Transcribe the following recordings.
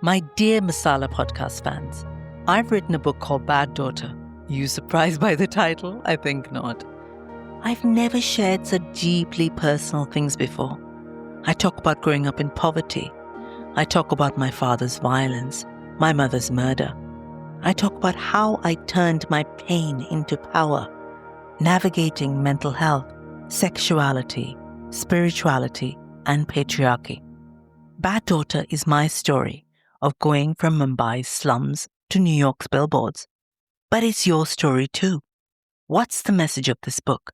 My dear Masala podcast fans, I've written a book called Bad Daughter. You surprised by the title? I think not. I've never shared such deeply personal things before. I talk about growing up in poverty. I talk about my father's violence, my mother's murder. I talk about how I turned my pain into power, navigating mental health, sexuality, spirituality, and patriarchy. Bad Daughter is my story of going from Mumbai's slums to New York's billboards. But it's your story too. What's the message of this book?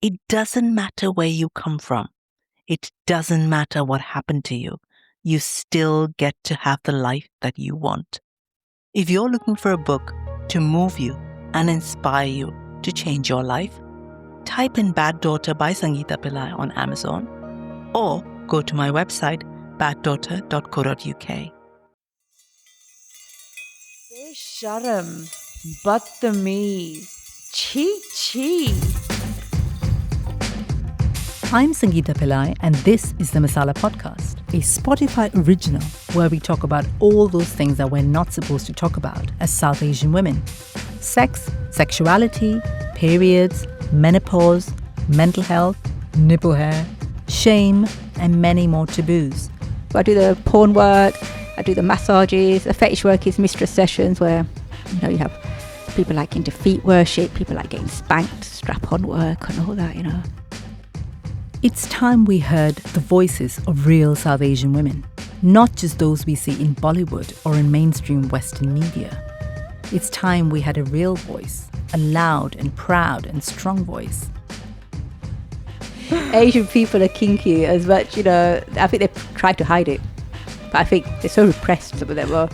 It doesn't matter where you come from. It doesn't matter what happened to you. You still get to have the life that you want. If you're looking for a book to move you and inspire you to change your life, type in Bad Daughter by Sangeeta Pillai on Amazon or go to my website baddaughter.co.uk. Sharam, Badtameez, Chee. I'm Sangeeta Pillai and this is the Masala Podcast, a Spotify original where we talk about all those things that we're not supposed to talk about as South Asian women. Sex, sexuality, periods, menopause, mental health, nipple hair, shame, and many more taboos. I do the porn work, I do the massages, the fetish work is mistress sessions where, you have people like into feet worship, people like getting spanked, strap-on work and all that, It's time we heard the voices of real South Asian women, not just those we see in Bollywood or in mainstream Western media. It's time we had a real voice, a loud and proud and strong voice. Asian people are kinky as much, I think they've tried to hide it. But I think they're so repressed, some of them are.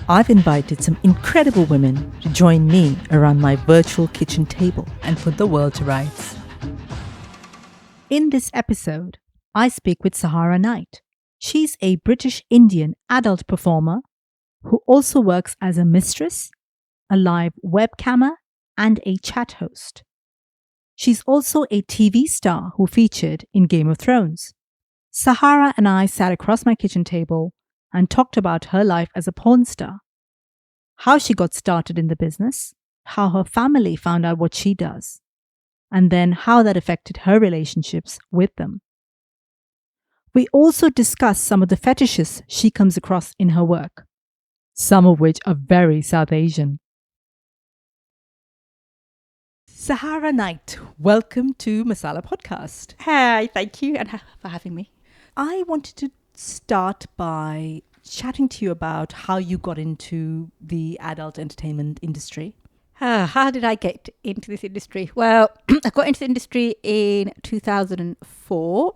I've invited some incredible women to join me around my virtual kitchen table and put the world to rights. In this episode, I speak with Sahara Knite. She's a British Indian adult performer who also works as a mistress, a live webcammer, and a chat host. She's also a TV star who featured in Game of Thrones. Sahara and I sat across my kitchen table and talked about her life as a porn star, how she got started in the business, how her family found out what she does, and then how that affected her relationships with them. We also discussed some of the fetishes she comes across in her work, some of which are very South Asian. Sahara Knite, welcome to Masala Podcast. Hi, thank you for having me. I wanted to start by chatting to you about how you got into the adult entertainment industry. How did I get into this industry? Well, I got into the industry in 2004,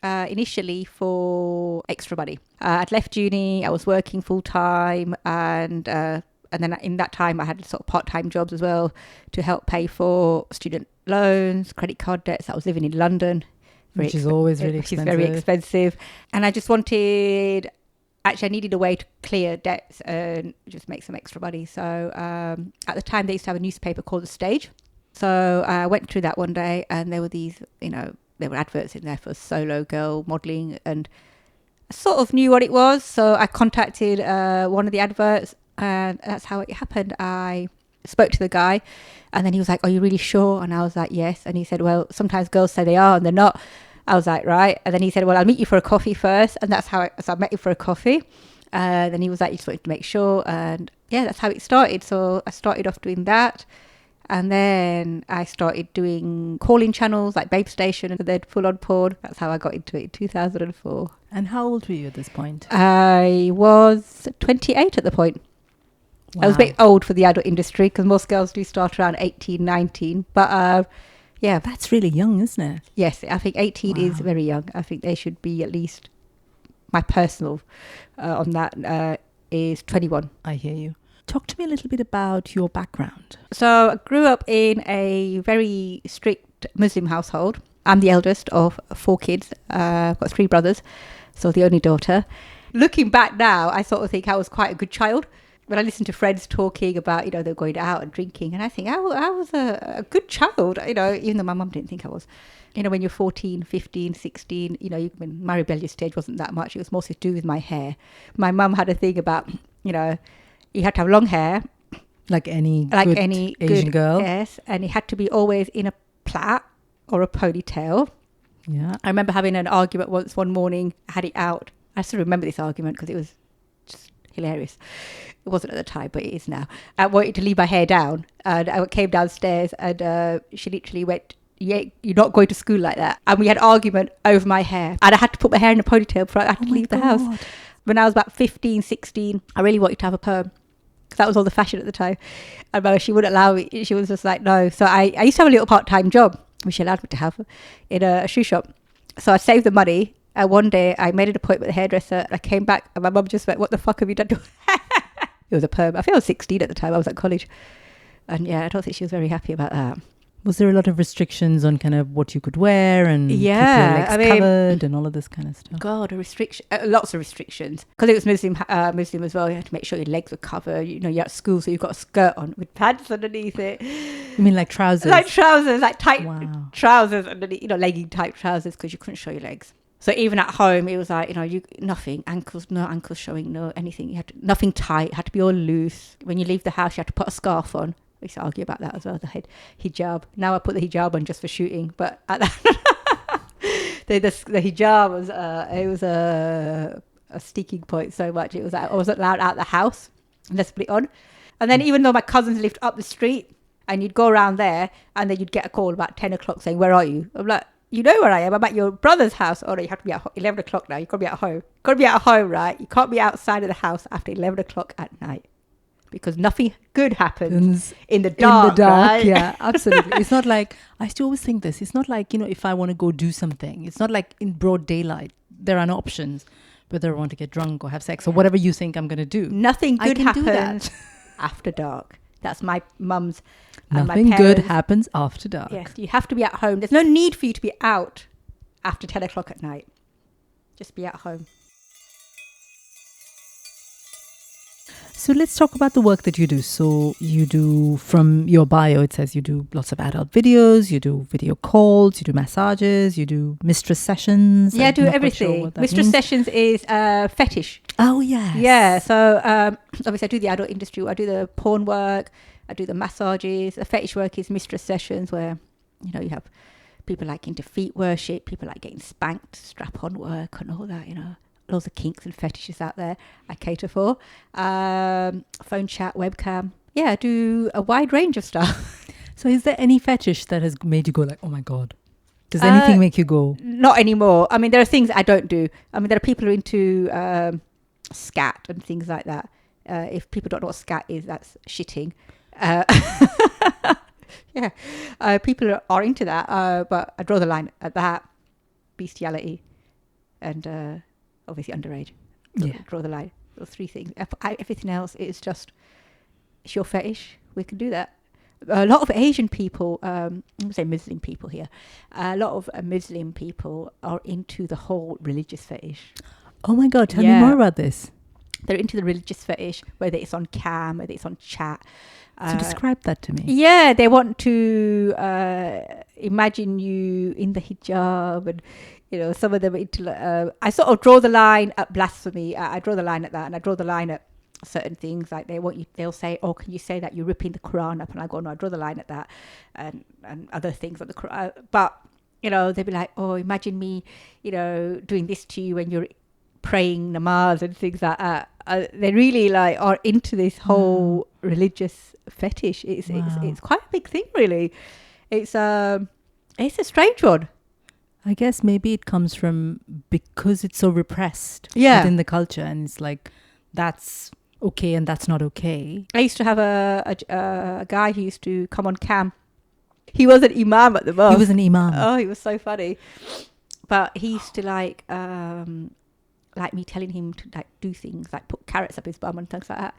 initially for extra money. I'd left uni, I was working full time, and then in that time I had sort of part-time jobs as well to help pay for student loans, credit card debts. I was living in London. Which is always really expensive. Which is very expensive. And I just I needed a way to clear debts and just make some extra money. So at the time they used to have a newspaper called The Stage. So I went through that one day and there were these, there were adverts in there for solo girl modelling, and I sort of knew what it was. So I contacted one of the adverts, and that's how it happened. I spoke to the guy and then he was like, "Are you really sure?" And I was like, "Yes." And he said, "Well, sometimes girls say they are and they're not." I was like, "Right." And then he said, "Well, I'll meet you for a coffee first." And that's how I met him for a coffee. Then he was like, "You just wanted to make sure." And yeah, that's how it started. So I started off doing that. And then I started doing calling channels like Babe Station and then full on porn. That's how I got into it in 2004. And how old were you at this point? I was 28 at the point. Wow. I was a bit old for the adult industry because most girls do start around 18, 19. But yeah. That's really young, isn't it? Yes, I think 18 is very young. I think they should be at least, my personal on that is 21. I hear you. Talk to me a little bit about your background. So I grew up in a very strict Muslim household. I'm the eldest of 4 kids. I've got 3 brothers, so the only daughter. Looking back now, I sort of think I was quite a good child. when I listen to friends talking about, you know, they're going out and drinking, and I think I was a good child, you know, even though my mum didn't think I was. You know, when you're 14, 15, 16, you know, when my rebellious stage wasn't that much. It was mostly to do with my hair. My mum had a thing about, you know, you had to have long hair. Like any Asian girl. Yes, and it had to be always in a plait or a ponytail. Yeah. I remember having an argument once one morning. I had it out. I still remember this argument because it was just hilarious. It wasn't at the time, but it is now. I wanted to leave my hair down, and I came downstairs, and she literally went, "Yeah, you're not going to school like that." And we had an argument over my hair, and I had to put my hair in a ponytail before I had to leave the house. When I was about 15, 16, I really wanted to have a perm, because that was all the fashion at the time. And she wouldn't allow me. She was just like, no. So I used to have a little part-time job, which she allowed me to have, in a shoe shop. So I saved the money. And one day I made an appointment with the hairdresser. I came back and my mum just went, "What the fuck have you done to It was a perm. I think I was 16 at the time. I was at college. And yeah, I don't think she was very happy about that. Was there a lot of restrictions on kind of what you could wear and keep your legs covered and all of this kind of stuff? God, lots of restrictions. Because it was Muslim as well. You had to make sure your legs were covered. You know, you're at school, so you've got a skirt on with pants underneath it. You mean like trousers? Like trousers, like tight trousers underneath, you know, legging type trousers, because you couldn't show your legs. So even at home, it was like, you know, nothing, no ankles showing, no anything. Nothing tight, it had to be all loose. When you leave the house, you had to put a scarf on. We used to argue about that as well, the hijab. Now I put the hijab on just for shooting, but at that the hijab was a sticking point so much. It was like I wasn't allowed out the house unless I put it on. And then even though my cousins lived up the street, and you'd go around there, and then you'd get a call about 10 o'clock saying, "Where are you?" I'm like, "You know where I am. I'm at your brother's house." "Oh no, you have to be at 11 o'clock now. You've got to be at home. Got to be at home, right? You can't be outside of the house after 11 o'clock at night." Because nothing good happens in the dark. Right? Yeah, absolutely. It's not like, I still always think this, it's not like, you know, if I want to go do something, it's not like in broad daylight, there are no options, whether I want to get drunk or have sex or whatever you think I'm going to do. Nothing good happens after dark. That's my mum's and Nothing my parents. good happens after dark. Yes, you have to be at home. There's no need for you to be out after 10 o'clock at night. Just be at home. So let's talk about the work that you do. So you do, from your bio, it says you do lots of adult videos, you do video calls, you do massages, you do mistress sessions. Yeah, I do everything. Mistress sessions is fetish. Oh, yes. Yeah, so obviously I do the adult industry. I do the porn work, I do the massages. The fetish work is mistress sessions where, you know, you have people like into feet worship, people like getting spanked, strap-on work and all that, you know. Lots of kinks and fetishes out there I cater for. Phone chat, webcam. Yeah, I do a wide range of stuff. So is there any fetish that has made you go like, oh my God? Does anything make you go? Not anymore. I mean, there are things I don't do. I mean, there are people who are into scat and things like that. If people don't know what scat is, that's shitting. Yeah, people are into that. But I draw the line at that. Bestiality and... obviously underage. Draw the line. Those three things. Everything else is just, it's your fetish. We can do that. A lot of Asian people, I'm going to say Muslim people here, a lot of Muslim people are into the whole religious fetish. Oh my God, tell me more about this. They're into the religious fetish, whether it's on cam, whether it's on chat. So describe that to me. Yeah, they want to imagine you in the hijab, and you know, some of them into. I sort of draw the line at blasphemy. I draw the line at that, and I draw the line at certain things. Like they'll say, "Oh, can you say that you're ripping the Quran up?" And I go, "No, I draw the line at that," and other things on the Quran. But you know, they'll be like, "Oh, imagine me, you know, doing this to you when you're praying namaz and things like that." They really like are into this whole religious fetish. It's quite a big thing, really. It's a strange one. I guess maybe it comes from because it's so repressed within the culture, and it's like that's okay and that's not okay. I used to have a guy who used to come on cam. He was an imam at the mosque. He was an imam. Oh, he was so funny. But he used to like me telling him to like do things like put carrots up his bum and things like that.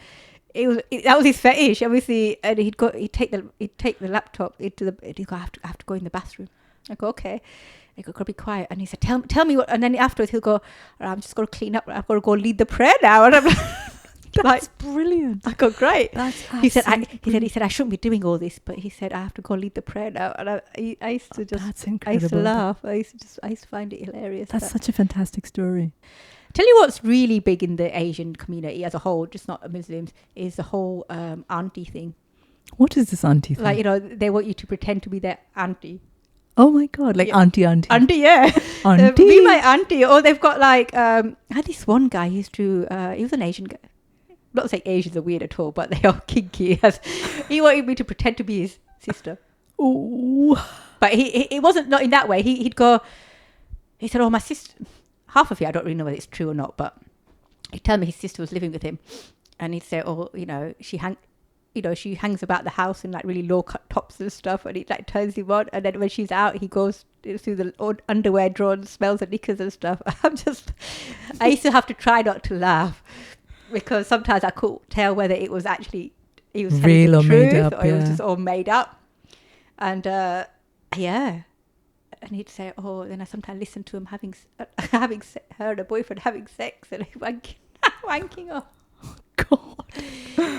That was his fetish, obviously. And he'd take the laptop into the. He'd go, I have to go in the bathroom. I go, okay. I go, gotta be quiet. And he said, tell me what. And then afterwards he'll go, I'm just going to clean up. I've got to go lead the prayer now. And I'm like, That's brilliant. I go, great. That's He said, absolutely I shouldn't be doing all this, but he said, I have to go lead the prayer now. And I used to just, That's I incredible. used to laugh. I used to find it hilarious. That's But such a fantastic story. tell you what's really big in the Asian community as a whole, just not Muslims, is the whole auntie thing. What is this auntie thing? Like, you know, they want you to pretend to be their auntie. Oh my God, like Yeah. auntie. Auntie, yeah. Auntie. Be my auntie. Or they've got like, I had this one guy who used to, he was an Asian guy. Not saying Asians are weird at all, but they are kinky. He wanted me to pretend to be his sister. Ooh. But it wasn't not in that way. He said, oh, my sister, half of it, I don't really know whether it's true or not, but he'd tell me his sister was living with him. And he'd say, oh, you know, she hangs about the house in like really low cut tops and stuff, and he like turns him on, and then when she's out, he goes through the underwear drawer and smells the knickers and stuff. I used to have to try not to laugh because sometimes I couldn't tell whether it was actually he was telling Real the or truth made up, or it was yeah. just all made up. And yeah, and he'd say, oh, then I sometimes listen to him having her and her boyfriend having sex and wanking off. God.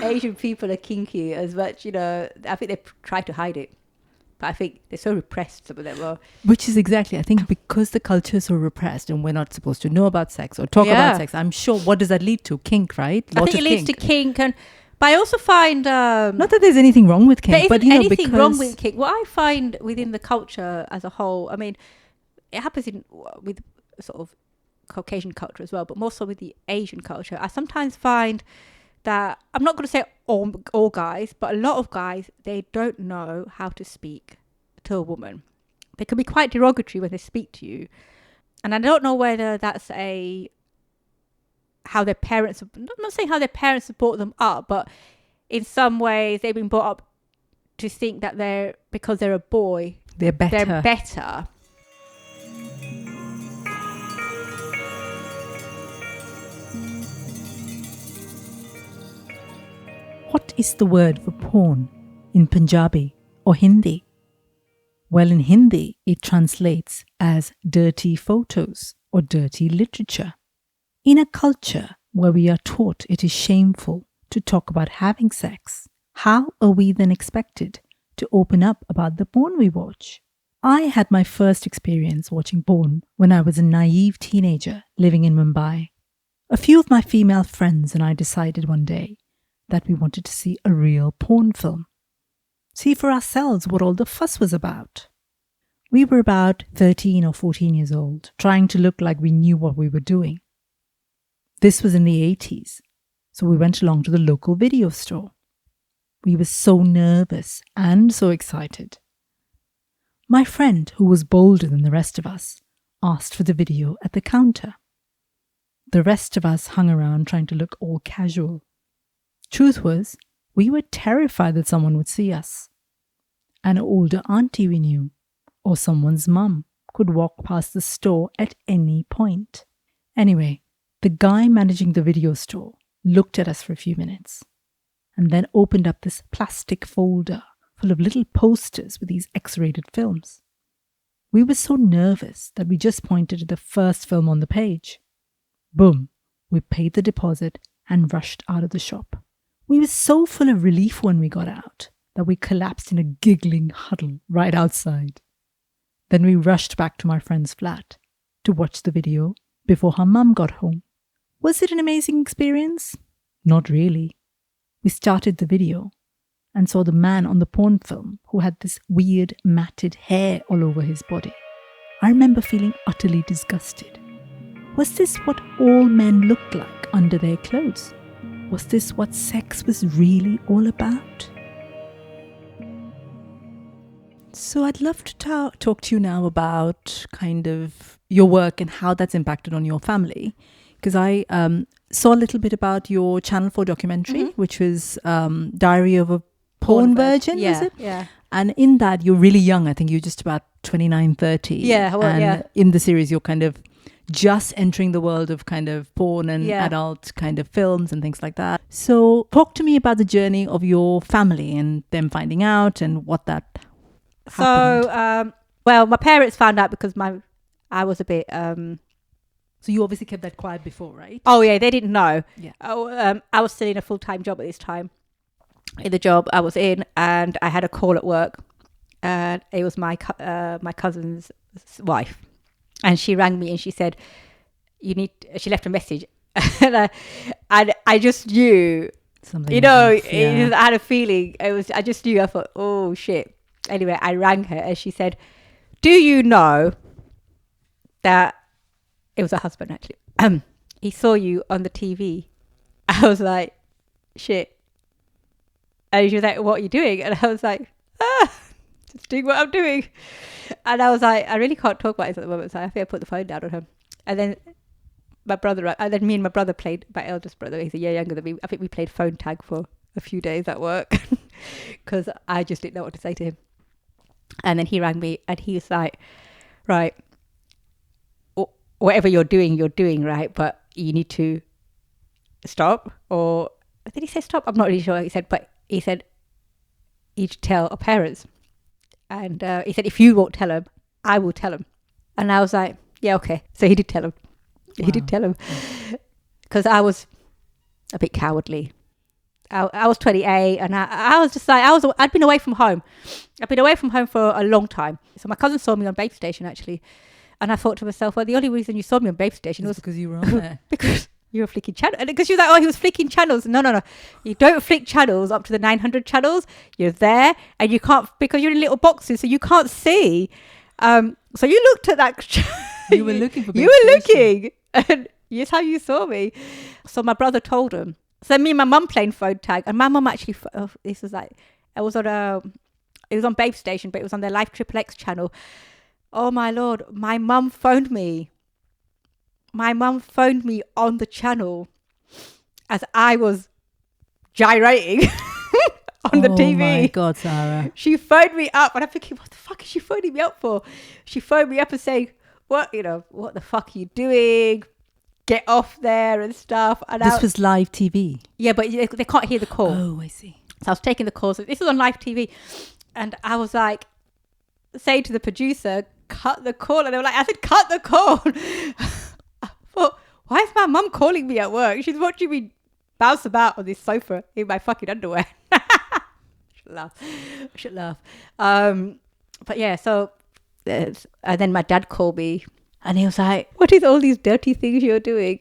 Asian people are kinky as much, you know. I think they try to hide it, but I think they're so repressed. Some of them are. Which is exactly, I think, because the culture is so repressed and we're not supposed to know about sex or talk Yeah. about sex. I'm sure. What does that lead to? Kink, right? I think it leads to kink, but I also find Not that there's anything wrong with there kink, but isn't you know, anything because wrong with kink. What I find within the culture as a whole, I mean, it happens with sort of Caucasian culture as well, but more so with the Asian culture. I sometimes find that, I'm not going to say all guys, but a lot of guys, they don't know how to speak to a woman. They can be quite derogatory when they speak to you. And I don't know whether that's how their parents, I'm not saying how their parents have brought them up, but in some ways they've been brought up to think that because they're a boy, they're better. they're better. What is the word for porn in Punjabi or Hindi? Well, in Hindi, it translates as dirty photos or dirty literature. In a culture where we are taught it is shameful to talk about having sex, how are we then expected to open up about the porn we watch? I had my first experience watching porn when I was a naive teenager living in Mumbai. A few of my female friends and I decided one day that we wanted to see a real porn film. See for ourselves what all the fuss was about. We were about 13 or 14 years old, trying to look like we knew what we were doing. This was in the 80s, so we went along to the local video store. We were so nervous and so excited. My friend, who was bolder than the rest of us, asked for the video at the counter. The rest of us hung around trying to look all casual. Truth was, we were terrified that someone would see us. An older auntie we knew, or someone's mum, could walk past the store at any point. Anyway, the guy managing the video store looked at us for a few minutes and then opened up this plastic folder full of little posters with these X-rated films. We were so nervous that we just pointed to the first film on the page. Boom, we paid the deposit and rushed out of the shop. We were so full of relief when we got out that we collapsed in a giggling huddle right outside. Then we rushed back to my friend's flat to watch the video before her mum got home. Was it an amazing experience? Not really. We started the video and saw the man on the porn film who had this weird matted hair all over his body. I remember feeling utterly disgusted. Was this what all men looked like under their clothes? Was this what sex was really all about? So I'd love to talk to you now about kind of your work and how that's impacted on your family. Because I saw a little bit about your Channel 4 documentary, which was Diary of a Porn Virgin, yeah, was it? Yeah. And in that, you're really young. I think you're just about 29, 30. Yeah, well, and yeah. in the series, you're kind of just entering the world of kind of porn and adult kind of films and things like that. So talk to me about the journey of your family and them finding out and what that happened. So, well, my parents found out because I was a bit So you obviously kept that quiet before, right? Oh yeah, they didn't know. Yeah. I was still in a full-time job at this time. In the job I was in, and I had a call at work, and it was my cousin's wife, and she rang me and she said, she left a message, and I just knew, Something. you know, yeah. I had a feeling. I just knew. I thought, oh shit. Anyway, I rang her and she said, "Do you know that it was a husband actually? He saw you on the TV." I was like, shit. And she was like, "What are you doing?" And I was like, just doing what I'm doing. And I was like, I really can't talk about this at the moment, so I think I put the phone down on her. And then me and my brother played, my eldest brother, he's a year younger than me. I think we played phone tag for a few days at work because I just didn't know what to say to him. And then he rang me and he was like, right, whatever you're doing, right? But you need to stop. Or did he say stop? I'm not really sure. He said, you should tell our parents. And he said, if you won't tell them, I will tell them. And I was like, yeah, okay. So he did tell them. He did tell them. Because I was a bit cowardly. I was 28 and I was just like, I'd been away from home. I'd been away from home for a long time. So my cousin saw me on Babe Station actually. And I thought to myself, well, the only reason you saw me on Babe Station was because you were on there. because you were flicking channels. And because she was like, oh, he was flicking channels. No. You don't flick channels up to the 900 channels. You're there and you can't, because you're in little boxes, so you can't see. So you looked at that. You were looking for Babe You were Station. looking. And here's how you saw me. So my brother told him. So me and my mum playing phone tag, and my mum actually, this was like, it was on Babe Station, but it was on their Life Triple X channel. Oh my Lord, my mum phoned me. My mum phoned me on the channel as I was gyrating on the TV. Oh my God, Sarah. She phoned me up and I'm thinking, what the fuck is she phoning me up for? She phoned me up and saying, what the fuck are you doing? Get off there and stuff. And This was live TV. Yeah, but they can't hear the call. Oh, I see. So I was taking the call. So this was on live TV. And I was like, saying to the producer, cut the call. And they were like, I said, cut the call. I thought, why is my mum calling me at work? She's watching me bounce about on this sofa in my fucking underwear. I should laugh. But yeah, so, and then my dad called me. And he was like, what is all these dirty things you're doing?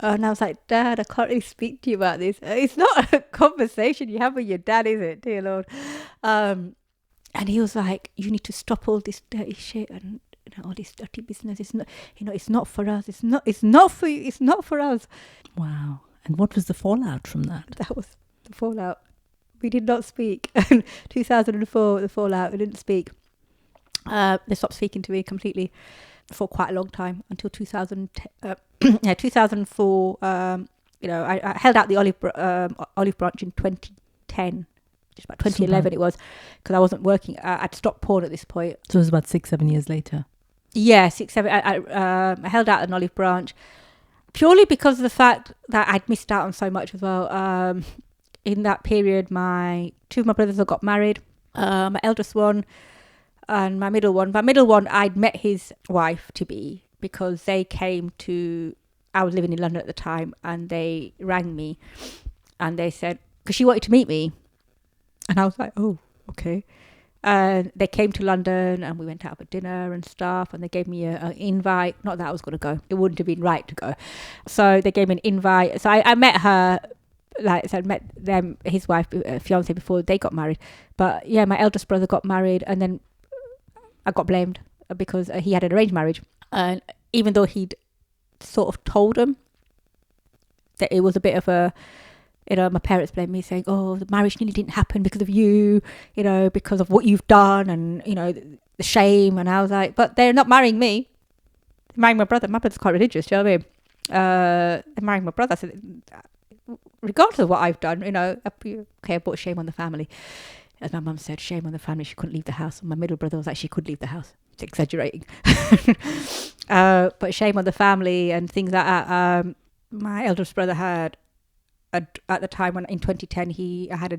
And I was like, Dad, I can't really speak to you about this. It's not a conversation you have with your dad, is it, dear Lord? And he was like, you need to stop all this dirty shit and all this dirty business. It's not, it's not for us. It's not for you. It's not for us. Wow. And what was the fallout from that? That was the fallout. We did not speak. 2004, the fallout, we didn't speak. They stopped speaking to me completely for quite a long time until 2004. I held out the olive branch in 2010, just about 2011 it was, because I wasn't working. I'd stopped porn at this point. So it was about 6-7 years later. Yeah, 6, 7. I held out an olive branch purely because of the fact that I'd missed out on so much as well. In that period, two of my brothers had got married. My eldest one and my middle one. My middle one, I'd met his wife to be, because they came to, I was living in London at the time, and they rang me and they said, because she wanted to meet me. And I was like, oh, okay. And they came to London and we went out for dinner and stuff, and they gave me an invite. Not that I was going to go. It wouldn't have been right to go. So they gave me an invite. So I met her, I met them, his wife, fiance, before they got married. But yeah, my eldest brother got married, and then I got blamed because he had an arranged marriage. And even though he'd sort of told them that it was a bit of a, my parents blamed me, saying, oh, the marriage nearly didn't happen because of you, because of what you've done, and, the shame. And I was like, but they're not marrying me. They're marrying my brother. My brother's quite religious, do you know what I mean? They're marrying my brother. I said, regardless of what I've done, okay, I brought shame on the family. As my mum said, shame on the family, she couldn't leave the house. And my middle brother was like, she could leave the house. It's exaggerating. But shame on the family and things like that. My eldest brother had, at the time when in 2010, he had a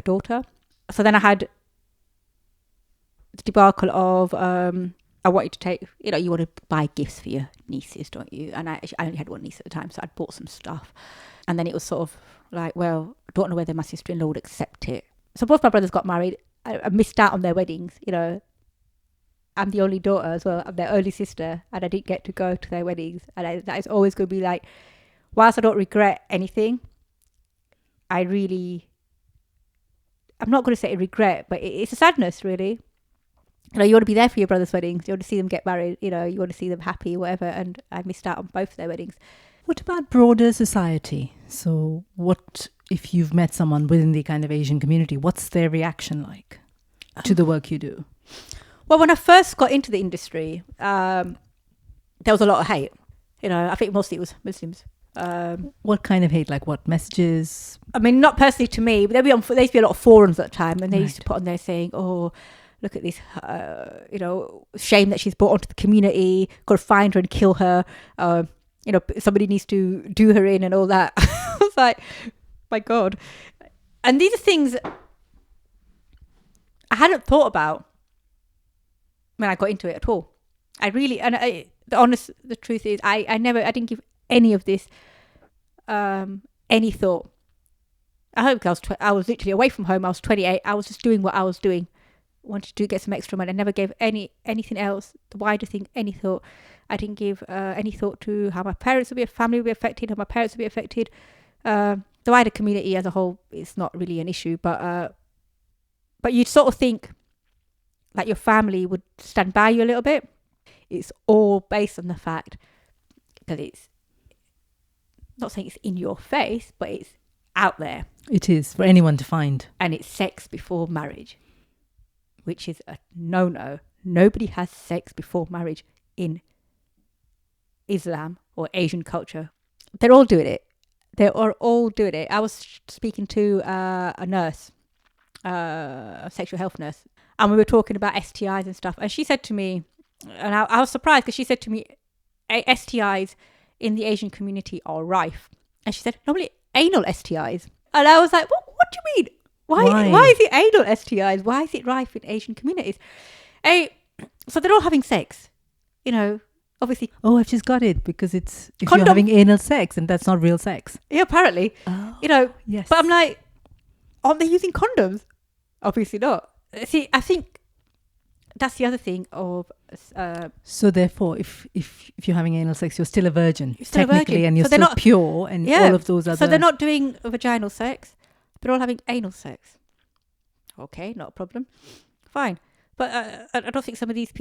daughter. So then I had the debacle of I wanted to take, you want to buy gifts for your nieces, don't you? And I only had one niece at the time, so I'd bought some stuff. And then it was sort of like, well, I don't know whether my sister-in-law would accept it. So both my brothers got married. I missed out on their weddings, I'm the only daughter as well. I'm their only sister, and I didn't get to go to their weddings. And that is always going to be like, whilst I don't regret anything, I'm not going to say regret, but it's a sadness, really. You want to be there for your brother's weddings. You want to see them get married. You want to see them happy, whatever. And I missed out on both of their weddings. What about broader society? So what if you've met someone within the kind of Asian community? What's their reaction like to the work you do? Well, when I first got into the industry, there was a lot of hate. I think mostly it was Muslims. What kind of hate? Like what messages? I mean, not personally to me, but there used to be a lot of forums at the time, and they used to put on there saying, "Oh, look at this, shame that she's brought onto the community. Got to find her and kill her. Somebody needs to do her in and all that." I was like, my God. And these are things I hadn't thought about when I got into it at all. The truth is, I didn't give any of this any thought. I hope I was literally away from home. I was 28. I was just doing what I was doing. Wanted to get some extra money. I never gave anything else, the wider thing, any thought. I didn't give any thought to how my parents would be, family would be affected, how my parents would be affected. The wider community as a whole is not really an issue, but you'd sort of think like your family would stand by you a little bit. It's all based on the fact that it's not saying it's in your face, but it's out there. It is for anyone to find. And it's sex before marriage, which is a no-no. Nobody has sex before marriage in Islam or Asian culture. They're all doing it. They are all doing it. I was speaking to a nurse, a sexual health nurse, and we were talking about STIs and stuff. And she said to me, and I was surprised because she said to me, STIs in the Asian community are rife. And she said, normally anal STIs. And I was like, what do you mean? Why is it anal STIs? Why is it rife in Asian communities? So they're all having sex, obviously. Oh, I've just got it, because it's if Condom. you're having anal sex and that's not real sex. Yeah, apparently. Oh, yes. But I'm like, aren't they using condoms? Obviously not. See, I think that's the other thing of... so therefore, if you're having anal sex, you're still a virgin, you're still technically, a virgin. and you're So they're still not pure, and all of those other... So they're not doing vaginal sex. They're all having anal sex. Okay, not a problem. Fine. But I don't think some of these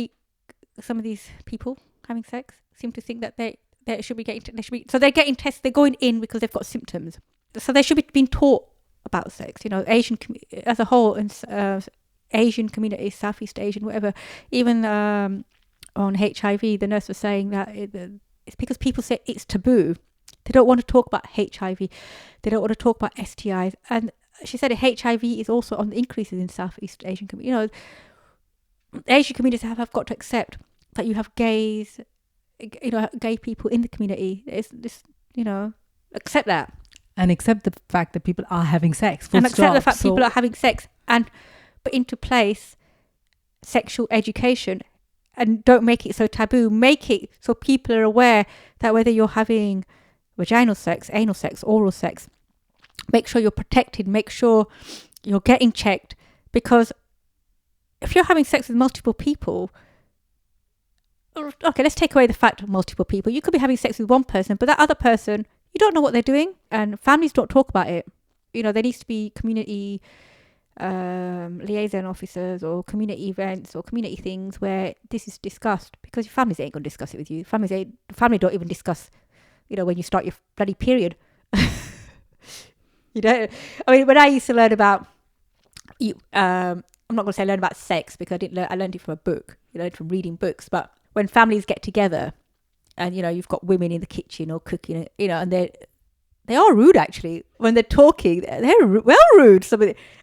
people having sex seem to think that they should be getting... So they're getting tested. They're going in because they've got symptoms. So they should be being taught about sex. Asian as a whole, and Asian communities, Southeast Asian, whatever. Even on HIV, the nurse was saying that it's because people say it's taboo. They don't want to talk about HIV. They don't want to talk about STIs. And she said HIV is also on the increases in Southeast Asian communities. Asian communities have got to accept that you have gays, gay people in the community. It's this, accept that. And accept the fact that people are having sex. And accept the fact people are having sex. And put into place sexual education, and don't make it so taboo. Make it so people are aware that whether you're having vaginal sex, anal sex, oral sex, make sure you're protected, make sure you're getting checked, because if you're having sex with multiple people, okay, let's take away the fact of multiple people. You could be having sex with one person, but that other person, you don't know what they're doing, and families don't talk about it. There needs to be community liaison officers or community events or community things where this is discussed, because your families ain't going to discuss it with you. Family don't even discuss, when you start your bloody period. I mean, when I used to learn about, I'm not going to say learn about sex, because I learned it from a book, from reading books. But when families get together and, you've got women in the kitchen or cooking, and they are rude, actually. When they're talking, they're rude.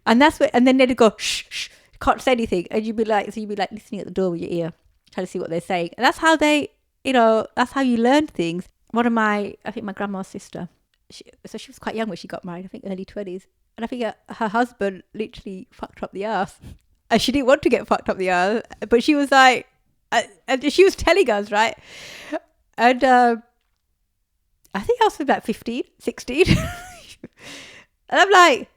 And that's and then they'd go, shh, shh, can't say anything. And you'd be like listening at the door with your ear, trying to see what they're saying. And that's how that's how you learn things. I think my grandma's sister, she was quite young when she got married, I think early 20s. And I think her husband literally fucked up the ass. And she didn't want to get fucked up the ass. But she was like, And she was telling us, right? And I think I was about 15, 16. And I'm like,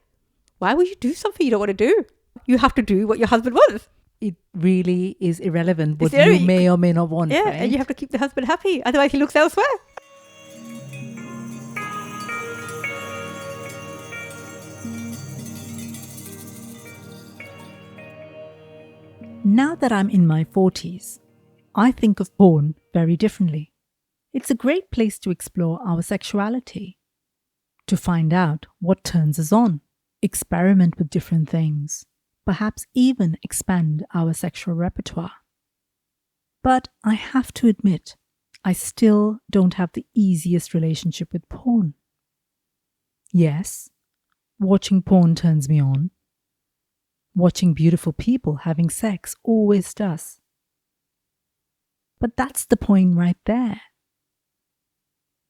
why would you do something you don't want to do? You have to do what your husband wants. It really is irrelevant what It's you may or may not want. Yeah, right? and you have to keep the husband happy. Otherwise, he looks elsewhere. Now that I'm in my 40s, I think of porn very differently. It's a great place to explore our sexuality, to find out what turns us on, experiment with different things, perhaps even expand our sexual repertoire. But I have to admit, I still don't have the easiest relationship with porn. Yes, watching porn turns me on. Watching beautiful people having sex always does. But that's the point right there.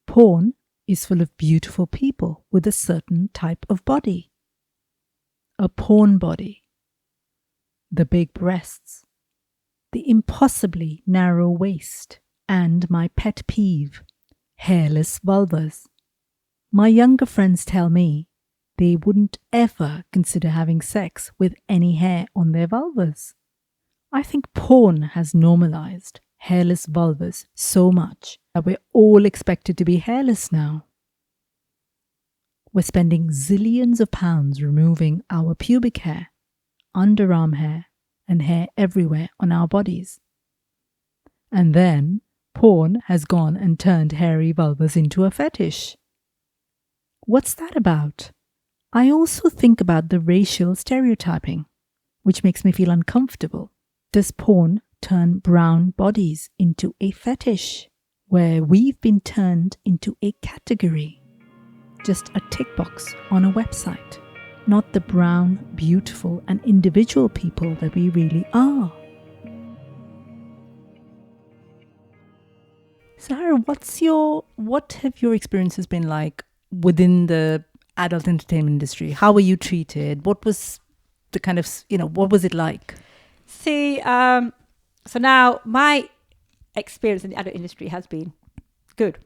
Porn is full of beautiful people with a certain type of body. A porn body. The big breasts. The impossibly narrow waist. And my pet peeve, hairless vulvas. My younger friends tell me they wouldn't ever consider having sex with any hair on their vulvas. I think porn has normalised hairless vulvas so much that we're all expected to be hairless now. We're spending zillions of pounds removing our pubic hair, underarm hair, and hair everywhere on our bodies. And then porn has gone and turned hairy vulvas into a fetish. What's that about? I also think about the racial stereotyping, which makes me feel uncomfortable. Does porn turn brown bodies into a fetish, where we've been turned into a category? Just a tick box on a website, not the brown, beautiful and individual people that we really are. Sahara, what have your experiences been like within the adult entertainment industry? How were you treated? What was the kind of, what was it like? See, so now my experience in the adult industry has been good.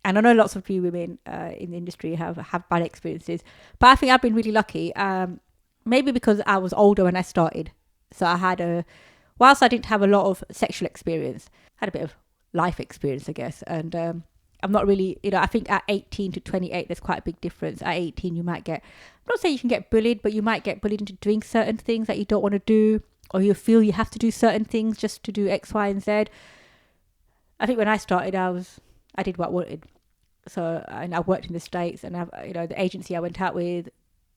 And I know lots of few women in the industry have bad experiences. But I think I've been really lucky, maybe because I was older when I started. So I had whilst I didn't have a lot of sexual experience, I had a bit of life experience, I guess. And I'm not really, I think at 18 to 28, there's quite a big difference. At 18, you might get, I'm not saying you can get bullied, but you might get bullied into doing certain things that you don't want to do, or you feel you have to do certain things just to do X, Y, and Z. I think when I started, I did what I wanted. So, and I worked in the States, and the agency I went out with,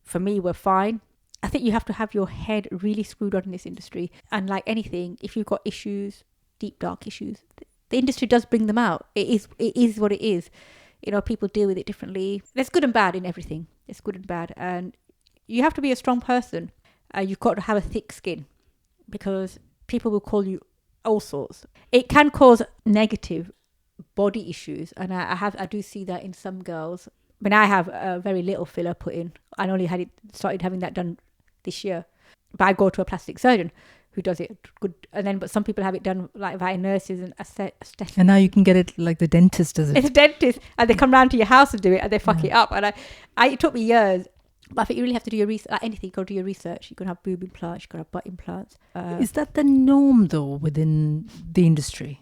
for me, were fine. I think you have to have your head really screwed on in this industry. And like anything, if you've got issues, deep, dark issues, the industry does bring them out. It is what it is. People deal with it differently. There's good and bad in everything. It's good and bad. And you have to be a strong person. You've got to have a thick skin, because people will call you all sorts. It can cause negative body issues. And I do see that in some girls. When I have very little filler put in, I only started having that done this year. But I go to a plastic surgeon who does it good, but some people have it done like via nurses and aesthetics. And now you can get it like the dentist does it. It's a dentist, and they come round to your house and do it, and they fuck it up. And it took me years, but I think you really have to do your research. Like anything, you got to do your research. You can have boob implants, you can have butt implants. Is that the norm though within the industry?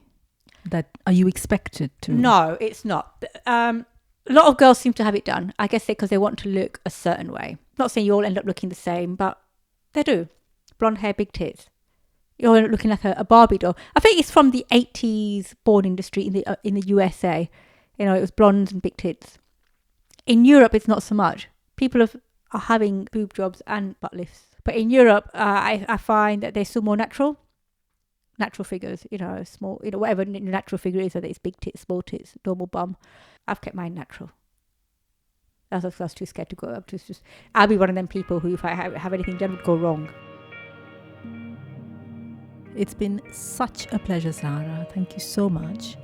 Are you expected to? No, it's not. A lot of girls seem to have it done. I guess because they want to look a certain way. Not saying you all end up looking the same, but they do. Blonde hair, big tits. You're looking like a Barbie doll. I think it's from the 80s porn industry in the USA. It was blondes and big tits. In Europe, it's not so much. People are having boob jobs and butt lifts. But in Europe, I find that they're still more natural figures, small, whatever natural figure is, whether it's big tits, small tits, normal bum. I've kept mine natural. I was too scared to go up. I'll be one of them people who, if I have anything done, would go wrong. It's been such a pleasure, Sahara. Thank you so much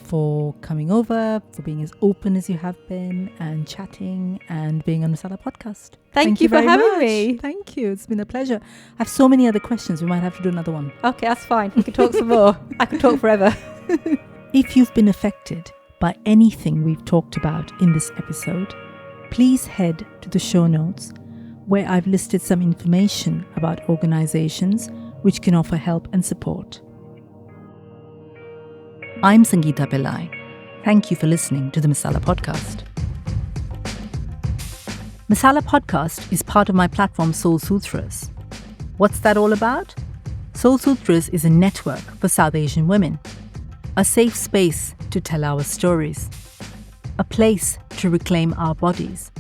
for coming over, for being as open as you have been and chatting and being on the Masala podcast. Thank you for very having much. me. Thank you. It's been a pleasure. I have so many other questions. We might have to do another one. Okay, that's fine. We can talk some more. I could talk forever. If you've been affected by anything we've talked about in this episode, please head to the show notes where I've listed some information about organizations which can offer help and support. I'm Sangeeta Pillai. Thank you for listening to the Masala Podcast. Masala Podcast is part of my platform Soul Sutras. What's that all about? Soul Sutras is a network for South Asian women, a safe space to tell our stories, a place to reclaim our bodies,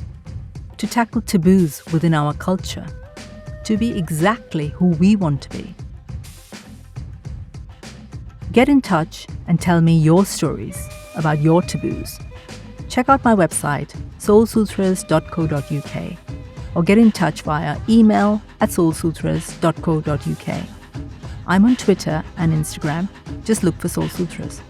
to tackle taboos within our culture, to be exactly who we want to be. Get in touch and tell me your stories about your taboos. Check out my website, soulsutras.co.uk, or get in touch via email at soulsutras.co.uk. I'm on Twitter and Instagram. Just look for Soul Sutras.